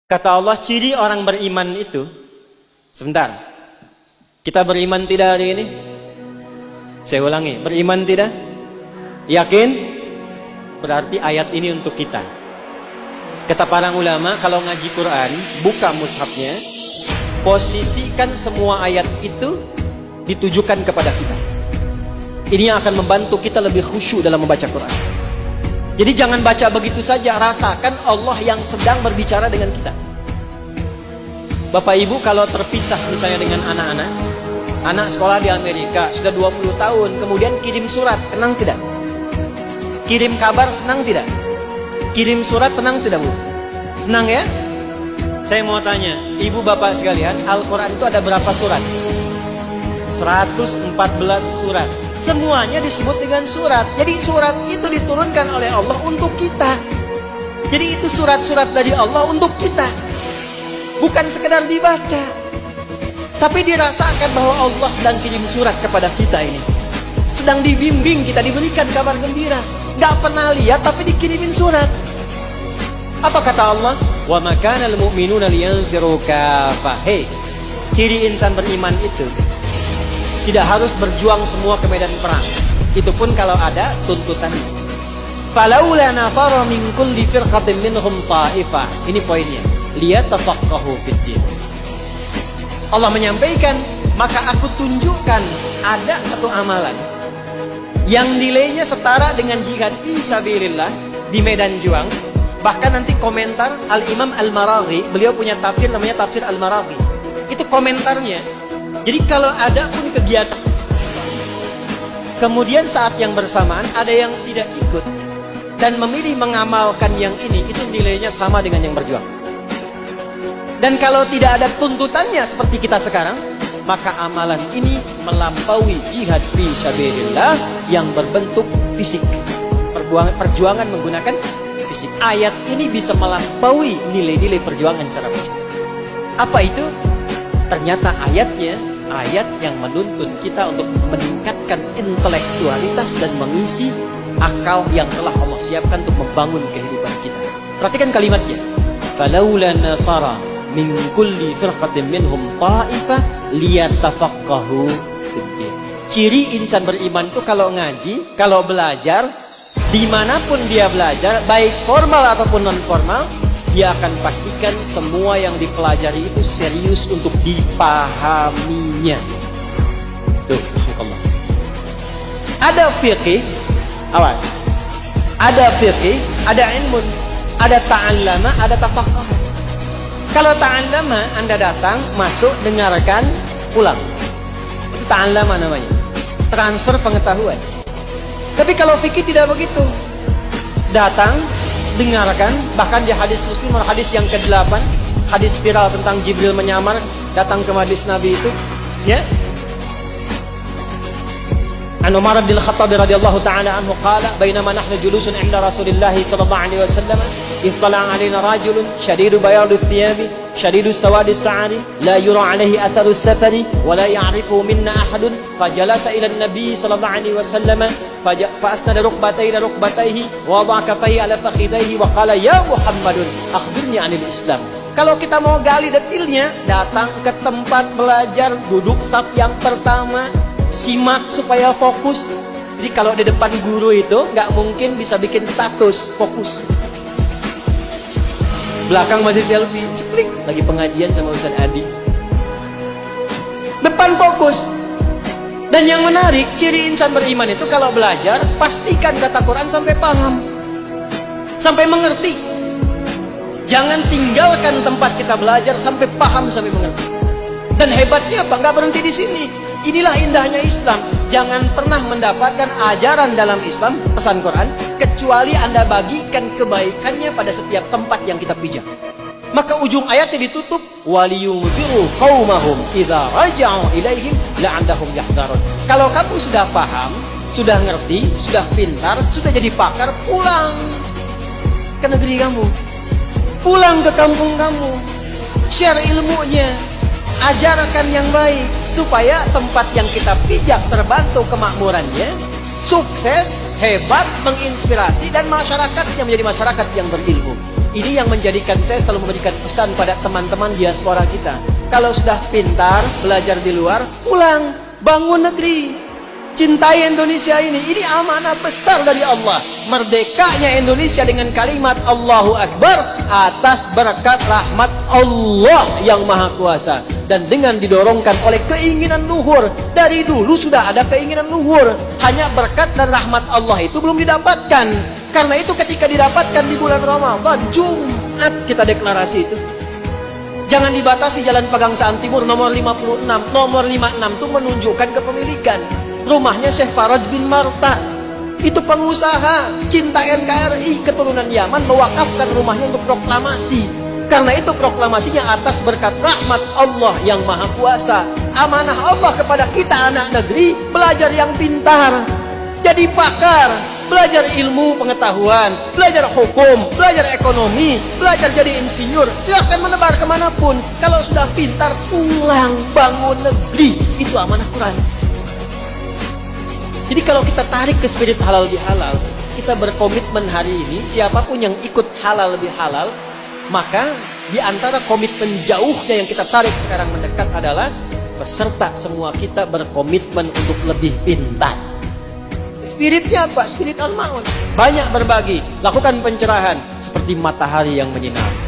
Kata Allah, ciri orang beriman itu, sebentar, kita beriman tidak hari ini? Saya ulangi, beriman tidak? Yakin? Berarti ayat ini untuk kita. Kata para ulama, kalau ngaji Quran, buka mushafnya, posisikan semua ayat itu ditujukan kepada kita. Ini yang akan membantu kita lebih khusyuk dalam membaca Quran. Jadi jangan baca begitu saja, rasakan Allah yang sedang berbicara dengan kita. Bapak Ibu kalau terpisah misalnya dengan anak-anak, anak sekolah di Amerika sudah 20 tahun, kemudian kirim surat, tenang tidak? Kirim kabar, senang tidak? Kirim surat, tenang tidak Bu? Senang ya? Saya mau tanya, Ibu Bapak sekalian, Al-Quran itu ada berapa surat? 114 surat. Semuanya disebut dengan surat. Jadi surat itu diturunkan oleh Allah untuk kita. Jadi itu surat-surat dari Allah untuk kita. Bukan sekedar dibaca, tapi dirasakan bahwa Allah sedang kirim surat kepada kita ini. Sedang dibimbing kita, diberikan kabar gembira. Gak pernah lihat tapi dikirimin surat. Apa kata Allah? Wa ma kana al-mu'minuna liyanfiru kaffah. Hei, ciri insan beriman itu tidak harus berjuang semua ke medan perang. Itu pun kalau ada tuntutannya. Falaula nafara min kulli firqatin minhum ta'ifah. Ini poinnya. Liyatafaqahu fid-din. Allah menyampaikan, maka aku tunjukkan ada satu amalan yang nilainya setara dengan jihad fi sabilillah di medan juang. Bahkan nanti komentar Al-Imam Al-Maraghi, beliau punya tafsir namanya Tafsir Al-Maraghi. Itu komentarnya. Jadi kalau ada pun kegiatan, kemudian saat yang bersamaan ada yang tidak ikut dan memilih mengamalkan yang ini, itu nilainya sama dengan yang berjuang. Dan kalau tidak ada tuntutannya seperti kita sekarang, maka amalan ini melampaui jihad fi sabilillah yang berbentuk fisik. Perjuangan menggunakan fisik. Ayat ini bisa melampaui nilai-nilai perjuangan secara fisik. Apa itu? Ternyata ayatnya ayat yang menuntun kita untuk meningkatkan intelektualitas dan mengisi akal yang telah Allah siapkan untuk membangun kehidupan kita. Perhatikan kalimatnya. Falaula nafara min kulli firqatin minhum ta'ifah liyatafaqahu fid-din. Ciri insan beriman itu kalau ngaji, kalau belajar, dimanapun dia belajar, baik formal ataupun non formal, dia akan pastikan semua yang dipelajari itu serius untuk dipahaminya. Tuh, subhanallah. Ada fiqih, awas. Ada fiqih, ada ilmu, ada ta'allama, ada tafaqah. Kalau ta'allama, Anda datang, masuk, dengarkan, pulang. Itu ta'allama namanya. Transfer pengetahuan. Tapi kalau fikih tidak begitu. Datang, dengarkan, bahkan di hadis Muslim, hadis yang ke-8, hadis viral tentang Jibril menyamar datang ke majlis Nabi itu, ya. An Umar bin Khattab radhiyallahu ta'ala anhu qala bainama nahnu julusun 'inda Rasulillah sallallahu alaihi wasallam ittala'a 'alaina rajulun shadidu bayadi thiyabi shadidu sawadi sa'ari la yura 'alaihi atharu as-safari wa la ya'rifu minna ahadun fajalasa ila an-nabi sallallahu alaihi wasallam فأسند ركبتيه إلى ركبتيه ووضع كفيه على فخذيه وقال يا محمد أخبرني عن الإسلام. Kalau kita mau gali detailnya, datang ke tempat belajar, duduk saf yang pertama, simak supaya fokus. Jadi kalau di depan guru itu nggak mungkin bisa bikin status, fokus. Belakang masih selfie, ceplik lagi pengajian sama Ustaz Adi. Depan fokus. Dan yang menarik, ciri insan beriman itu kalau belajar, pastikan kata Quran sampai paham, sampai mengerti. Jangan tinggalkan tempat kita belajar sampai paham, sampai mengerti. Dan hebatnya apa? Nggak berhenti di sini. Inilah indahnya Islam. Jangan pernah mendapatkan ajaran dalam Islam, pesan Quran, kecuali Anda bagikan kebaikannya pada setiap tempat yang kita pijak. Maka ujung ayatnya ditutup waliyunziru qaumahum idza raja'u ilaihim la'andahum yahdharun. Kalau kamu sudah paham, sudah ngerti, sudah pintar, sudah jadi pakar, pulang ke negeri kamu. Pulang ke kampung kamu. Share ilmunya, ajarkan yang baik supaya tempat yang kita pijak terbantu kemakmurannya, sukses, hebat, menginspirasi dan masyarakatnya menjadi masyarakat yang berilmu. Ini yang menjadikan saya selalu memberikan pesan pada teman-teman diaspora kita. Kalau sudah pintar, belajar di luar, pulang, bangun negeri. Cintai Indonesia ini amanah besar dari Allah. Merdekanya Indonesia dengan kalimat Allahu Akbar atas berkat rahmat Allah yang Maha Kuasa. Dan dengan didorongkan oleh keinginan luhur. Dari dulu sudah ada keinginan luhur. Hanya berkat dan rahmat Allah itu belum didapatkan. Karena itu ketika didapatkan di bulan Ramadan, Jumat kita deklarasi itu. Jangan dibatasi Jalan Pegangsaan Timur nomor 56. Nomor 56 itu menunjukkan kepemilikan. Rumahnya Syekh Faraj bin Marta. Itu pengusaha cinta NKRI keturunan Yaman mewakafkan rumahnya untuk proklamasi. Karena itu proklamasinya atas berkat rahmat Allah yang Maha Kuasa. Amanah Allah kepada kita anak negeri, belajar yang pintar, jadi pakar, belajar ilmu pengetahuan, belajar hukum, belajar ekonomi, belajar jadi insinyur. Silahkan menebar kemanapun. Kalau sudah pintar, pulang, bangun negeri. Itu amanah Quran. Jadi kalau kita tarik ke spirit halal bihalal, kita berkomitmen hari ini, siapapun yang ikut halal bihalal, maka di antara komitmen jauhnya yang kita tarik sekarang mendekat adalah peserta semua kita berkomitmen untuk lebih pintar. Spiritnya apa? Spirit al-ma'un. Banyak berbagi, lakukan pencerahan seperti matahari yang menyinar.